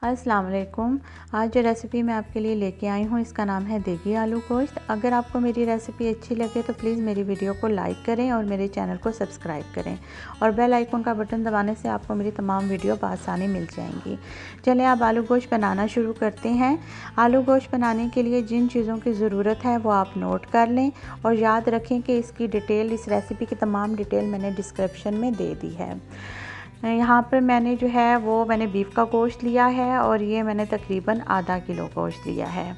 अस्सलाम वालेकुम। आज जो रेसिपी मैं आपके लिए लेके आई हूँ इसका नाम है देगी आलू गोश्त। अगर आपको मेरी रेसिपी अच्छी लगे तो प्लीज़ मेरी वीडियो को लाइक करें और मेरे चैनल को सब्सक्राइब करें और बेल आइकन का बटन दबाने से आपको मेरी तमाम वीडियो बआसानी मिल जाएंगी। चलें अब आलू गोश्त बनाना शुरू करते हैं। आलू गोश्त बनाने के लिए जिन चीज़ों की ज़रूरत है वो आप नोट कर लें और याद रखें कि इसकी डिटेल, इस रेसिपी की तमाम डिटेल मैंने डिस्क्रिप्शन में दे दी है। यहाँ पर मैंने जो है वो मैंने बीफ का गोश्त लिया है और ये मैंने तकरीबन आधा किलो गोश्त लिया है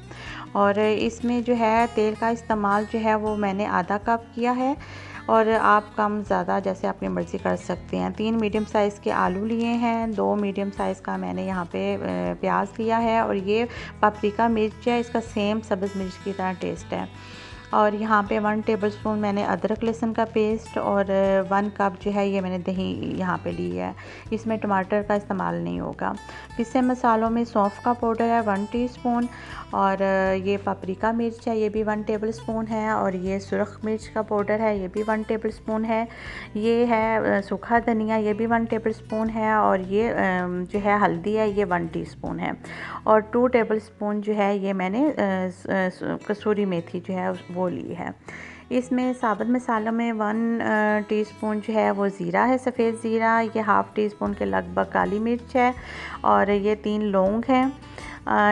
और इसमें जो है तेल का इस्तेमाल जो है वो मैंने आधा कप किया है और आप कम ज़्यादा जैसे अपनी मर्ज़ी कर सकते हैं। 3 मीडियम साइज़ के आलू लिए हैं, 2 मीडियम साइज़ का मैंने यहाँ पे प्याज लिया है और ये पापरिका मिर्च है, इसका सेम सब्ज़ मिर्च की तरह टेस्ट है। और यहाँ पे 1 टेबलस्पून मैंने अदरक लहसुन का पेस्ट और 1 कप जो है ये मैंने दही यहाँ पे ली है। इसमें टमाटर का इस्तेमाल नहीं होगा। पिसे मसालों में सौंफ का पाउडर है 1 टीस्पून और ये पापरिका मिर्च है, ये भी 1 टेबलस्पून है और ये सुरख मिर्च का पाउडर है, ये भी 1 टेबलस्पून है। ये है सूखा धनिया, ये भी 1 टेबलस्पून है और ये जो है हल्दी है, ये 1 टीस्पून है और 2 टेबलस्पून जो है ये मैंने कसूरी मेथी जो है वो ली है। इसमें साबुत मसालों में 1 टीस्पून जो है वो ज़ीरा है, सफ़ेद ज़ीरा, ये हाफ़ टीस्पून के लगभग काली मिर्च है और ये 3 लौंग हैं।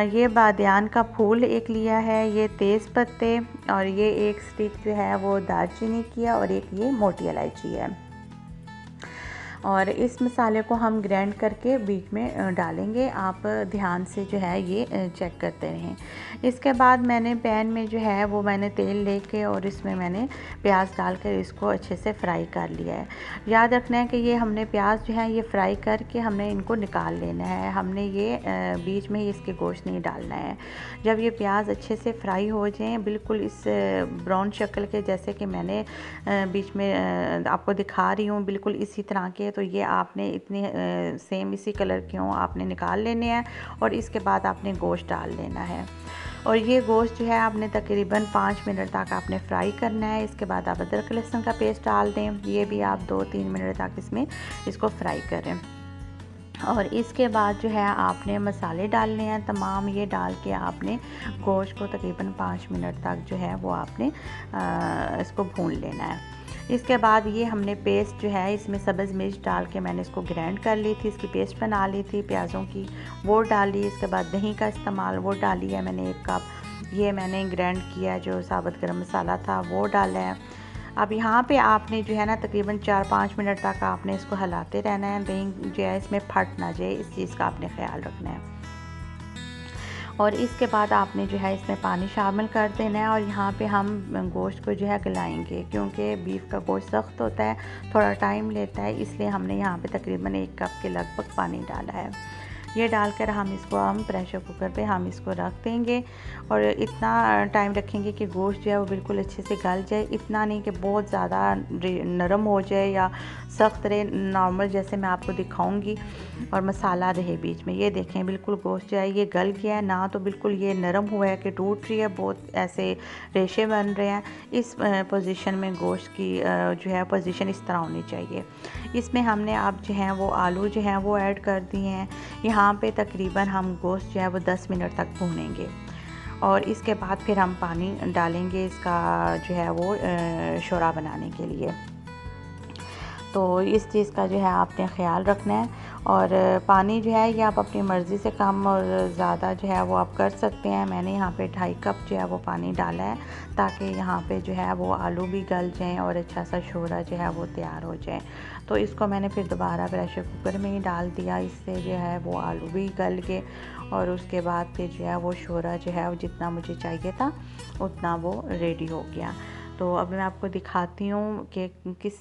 ये बादियान का फूल एक लिया है, ये तेज़ पत्ते और ये 1 स्टिक जो है वो दालचीनी की है और एक ये मोटी इलायची है। और इस मसाले को हम ग्राइंड करके बीच में डालेंगे। आप ध्यान से जो है ये चेक करते रहें। इसके बाद मैंने पैन में जो है वो मैंने तेल लेके और इसमें मैंने प्याज डालकर इसको अच्छे से फ्राई कर लिया है। याद रखना है कि ये हमने प्याज जो है ये फ्राई करके हमने इनको निकाल लेना है। हमने ये बीच में ही इसके गोश्त नहीं डालना है। जब ये प्याज अच्छे से फ्राई हो जाएँ बिल्कुल इस ब्राउन शक्ल के, जैसे कि मैंने बीच में आपको दिखा रही हूँ, बिल्कुल इसी तरह के, तो ये आपने इतने सेम इसी कलर के हों आपने निकाल लेने हैं और इसके बाद आपने गोश्त डाल लेना है। और ये गोश्त जो है आपने तकरीबन 5 मिनट तक आपने फ्राई करना है। इसके बाद आप अदरक लहसुन का पेस्ट डाल दें, ये भी आप 2-3 मिनट तक इसको फ्राई करें। और इसके बाद जो है आपने मसाले डालने हैं तमाम, ये डाल के आपने गोश्त को तकरीबन 5 मिनट तक जो है वो आपने इसको भून लेना है। इसके बाद ये हमने पेस्ट जो है इसमें सब्ज़ मिर्च डाल के मैंने इसको ग्राइंड कर ली थी, इसकी पेस्ट बना ली थी प्याज़ों की, वो डाली। इसके बाद दही का इस्तेमाल वो डाली है मैंने 1 कप। ये मैंने ग्राइंड किया जो साबुत गरम मसाला था वो डाला है। अब यहाँ पे आपने जो है ना तकरीबन 4-5 मिनट तक आपने इसको हिलाते रहना है। दही जो है इसमें फट ना जाए, इस चीज़ का आपने ख्याल रखना है। और इसके बाद आपने जो है इसमें पानी शामिल कर देना है और यहाँ पे हम गोश्त को जो है गलाएंगे, क्योंकि बीफ का गोश्त सख्त होता है, थोड़ा टाइम लेता है, इसलिए हमने यहाँ पे तकरीबन 1 कप के लगभग पानी डाला है। ये डालकर हम प्रेशर कुकर पे हम इसको रख देंगे और इतना टाइम रखेंगे कि गोश्त जो है वो बिल्कुल अच्छे से गल जाए। इतना नहीं कि बहुत ज़्यादा नरम हो जाए या सख्त रहे, नॉर्मल जैसे मैं आपको दिखाऊंगी, और मसाला रहे बीच में। ये देखें बिल्कुल गोश्त जो है ये गल गया है ना, तो बिल्कुल ये नरम हुआ है कि टूट रही है, बहुत ऐसे रेशे बन रहे हैं। इस पोजीशन में गोश्त की जो है पोजीशन इस तरह होनी चाहिए। इसमें हमने अब जो है वो आलू जो है वो ऐड कर दिए हैं। यहाँ पे तकरीबन हम गोश्त जो है वो 10 मिनट तक भूनेंगे और इसके बाद फिर हम पानी डालेंगे इसका जो है वो शोरा बनाने के लिए। तो इस चीज़ का जो है आपने ख़्याल रखना है। और पानी जो है ये आप अपनी मर्ज़ी से कम और ज़्यादा जो है वो आप कर सकते हैं। मैंने यहाँ पे 2.5 कप जो है वो पानी डाला है ताकि यहाँ पे जो है वो आलू भी गल जाएं और अच्छा सा शोरा जो है वो तैयार हो जाए। तो इसको मैंने फिर दोबारा प्रेशर कुकर में ही डाल दिया, इससे जो है वो आलू भी गल गए और उसके बाद फिर जो है वो शोरा जो है वो जितना मुझे चाहिए था उतना वो रेडी हो गया। तो अब मैं आपको दिखाती हूँ कि किस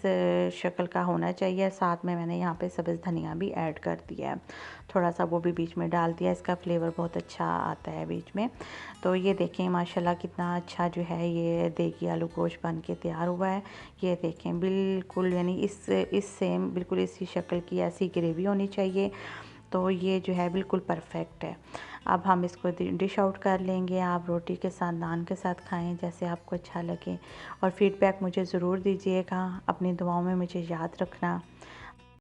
शक्ल का होना चाहिए। साथ में मैंने यहाँ पे सब्ज़ धनिया भी ऐड कर दिया है, थोड़ा सा वो भी बीच में डाल दिया, इसका फ्लेवर बहुत अच्छा आता है बीच में। तो ये देखें माशाल्लाह कितना अच्छा जो है ये देगी आलू गोश्त बन के तैयार हुआ है। ये देखें बिल्कुल यानी इस सेम बिल्कुल इसी शक्ल की ऐसी ग्रेवी होनी चाहिए। तो ये जो है बिल्कुल परफेक्ट है। अब हम इसको डिश आउट कर लेंगे। आप रोटी के साथ, नान के साथ खाएं जैसे आपको अच्छा लगे और फ़ीडबैक मुझे ज़रूर दीजिएगा। अपनी दुआओं में मुझे याद रखना।